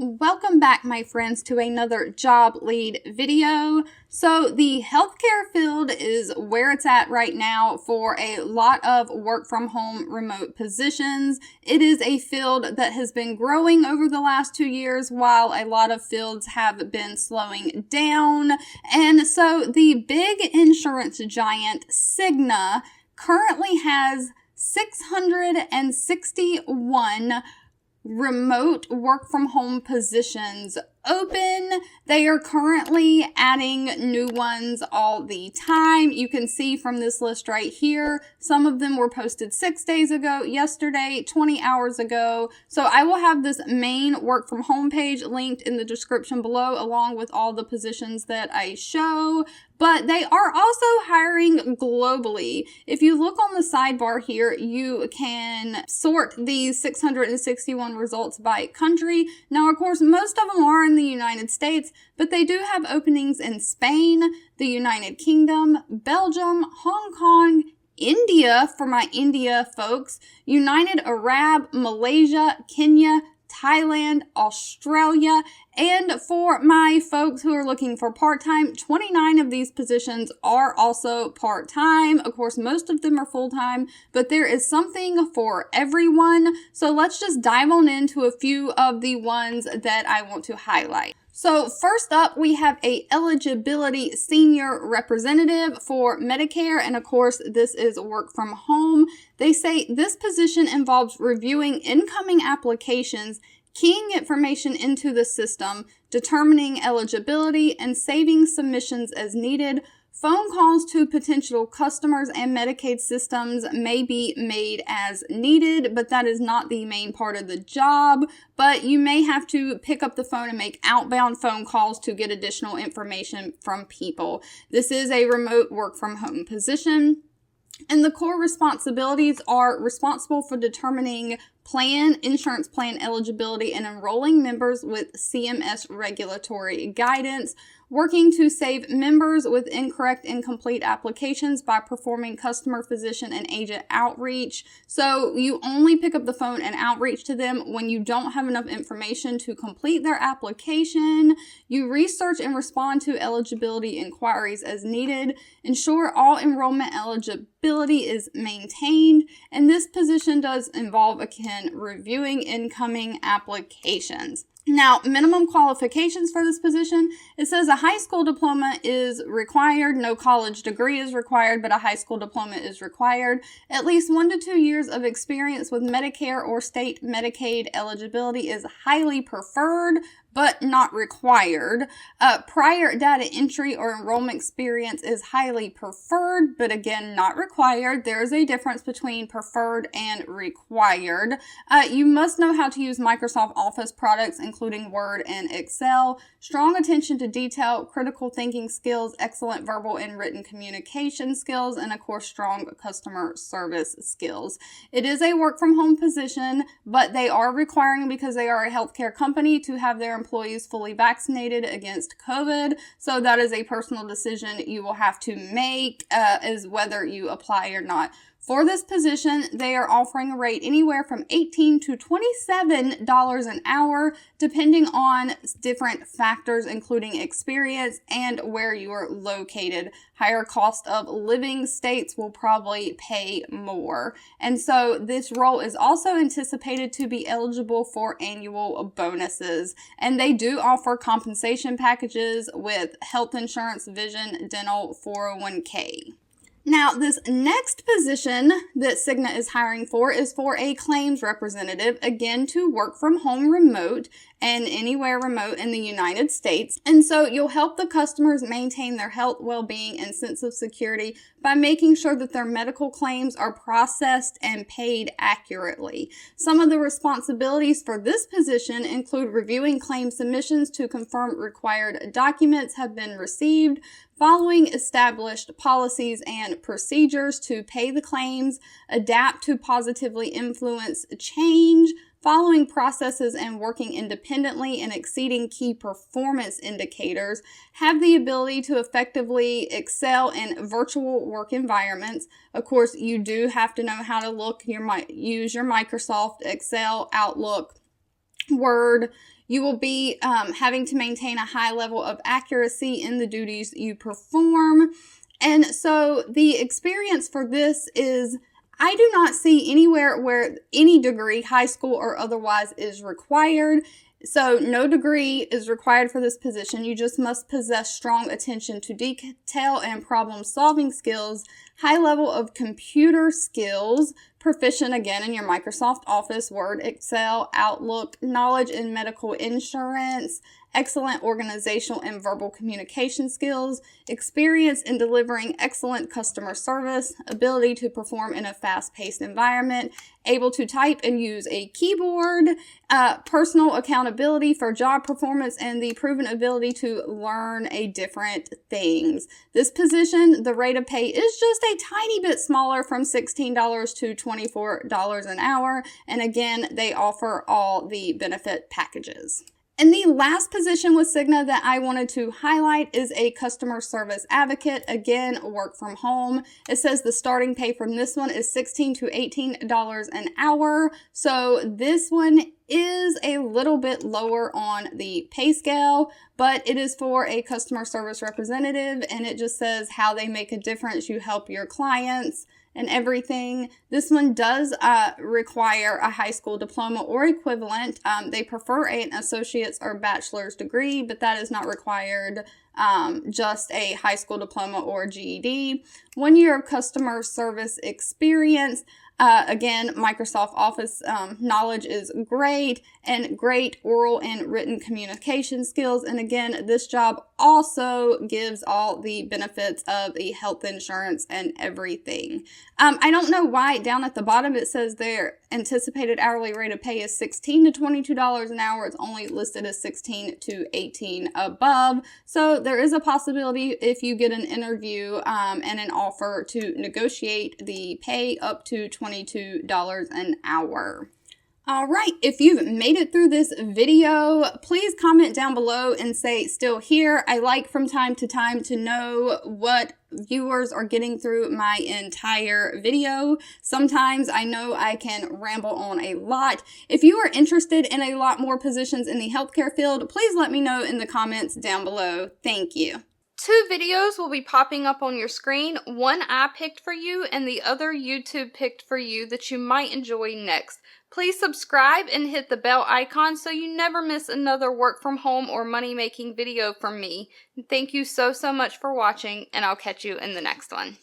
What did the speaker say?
Welcome back, my friends, to another job lead video. So the healthcare field is where it's at right now for a lot of work from home remote positions. It is a field that has been growing over the last 2 years while a lot of fields have been slowing down. And so the big insurance giant Cigna currently has 661 remote work from home positions open. They are currently adding new ones all the time. You can see from this list right here, some of them were posted 6 days ago, yesterday, 20 hours ago. So I will have this main work from home page linked in the description below, along with all the positions that I show. But they are also hiring globally. If you look on the sidebar here, you can sort these 661 results by country. Now, of course, most of them are in the United States, but they do have openings in Spain, the United Kingdom, Belgium, Hong Kong, India for my India folks, United Arab, Malaysia, Kenya, Thailand, Australia, and for my folks who are looking for part-time, 29 of these positions are also part-time. Of course, most of them are full-time, but there is something for everyone. So let's just dive on into a few of the ones that I want to highlight. So first up, we have a eligibility senior representative for Medicare, and of course, this is work from home. They say this position involves reviewing incoming applications, keying information into the system, determining eligibility, and saving submissions as needed. Phone calls to potential customers and Medicaid systems may be made as needed, but that is not the main part of the job. But you may have to pick up the phone and make outbound phone calls to get additional information from people. This is a remote work from home position. And the core responsibilities are responsible for determining insurance plan eligibility and enrolling members with CMS regulatory guidance, working to save members with incorrect, incomplete applications by performing customer, physician, and agent outreach. So you only pick up the phone and outreach to them when you don't have enough information to complete their application. You research and respond to eligibility inquiries as needed. Ensure all enrollment eligibility is maintained. And this position does involve, again, reviewing incoming applications. Now, minimum qualifications for this position, it says a high school diploma is required. No college degree is required, but a high school diploma is required. At least 1 to 2 years of experience with Medicare or state Medicaid eligibility is highly preferred, but not required. Prior data entry or enrollment experience is highly preferred, but again, not required. There is a difference between preferred and required. You must know how to use Microsoft Office products, including Word and Excel. Strong attention to detail, critical thinking skills, excellent verbal and written communication skills, and of course, strong customer service skills. It is a work from home position, but they are requiring, because they are a healthcare company, to have their employees fully vaccinated against COVID. So that is a personal decision you will have to make as whether you apply or not. For this position, they are offering a rate anywhere from $18 to $27 an hour, depending on different factors, including experience and where you are located. Higher cost of living states will probably pay more. And so this role is also anticipated to be eligible for annual bonuses. And they do offer compensation packages with health insurance, vision, dental, 401k. Now, this next position that Cigna is hiring for is for a claims representative, again, to work from home remote and anywhere remote in the United States. And so you'll help the customers maintain their health, well-being, and sense of security by making sure that their medical claims are processed and paid accurately. Some of the responsibilities for this position include reviewing claim submissions to confirm required documents have been received, following established policies and procedures to pay the claims, adapt to positively influence change, following processes and working independently and exceeding key performance indicators, have the ability to effectively excel in virtual work environments. Of course, you do have to know how to use your Microsoft, Excel, Outlook, Word. You will be having to maintain a high level of accuracy in the duties you perform. And so the experience for this is, I do not see anywhere where any degree, high school or otherwise, is required. So no degree is required for this position. You just must possess strong attention to detail and problem-solving skills, high level of computer skills, proficient again in your Microsoft Office, Word, Excel, Outlook, knowledge in medical insurance, excellent organizational and verbal communication skills, experience in delivering excellent customer service, ability to perform in a fast-paced environment, able to type and use a keyboard, personal accountability for job performance, and the proven ability to learn different things. This position, the rate of pay is just a tiny bit smaller, from $16 to $24 an hour. And again, they offer all the benefit packages. And the last position with Cigna that I wanted to highlight is a customer service advocate. Again, work from home. It says the starting pay from this one is $16 to $18 an hour. So this one is a little bit lower on the pay scale, but it is for a customer service representative, and it just says how they make a difference. You help your clients and everything. This one does require a high school diploma or equivalent. They prefer an associate's or bachelor's degree, but that is not required. Just a high school diploma or GED. 1 year of customer service experience. Again, Microsoft Office knowledge is great, and great oral and written communication skills. And again, this job also gives all the benefits of the health insurance and everything. I don't know why down at the bottom it says their anticipated hourly rate of pay is $16 to $22 an hour. It's only listed as $16 to $18 above. So there is a possibility, if you get an interview and an offer, to negotiate the pay up to $22 an hour. All right, if you've made it through this video, please comment down below and say still here. I like from time to time to know what viewers are getting through my entire video. Sometimes I know I can ramble on a lot. If you are interested in a lot more positions in the healthcare field, please let me know in the comments down below. Thank you. 2 videos will be popping up on your screen. One I picked for you and the other YouTube picked for you that you might enjoy next. Please subscribe and hit the bell icon so you never miss another work from home or money making video from me. Thank you so much for watching, and I'll catch you in the next one.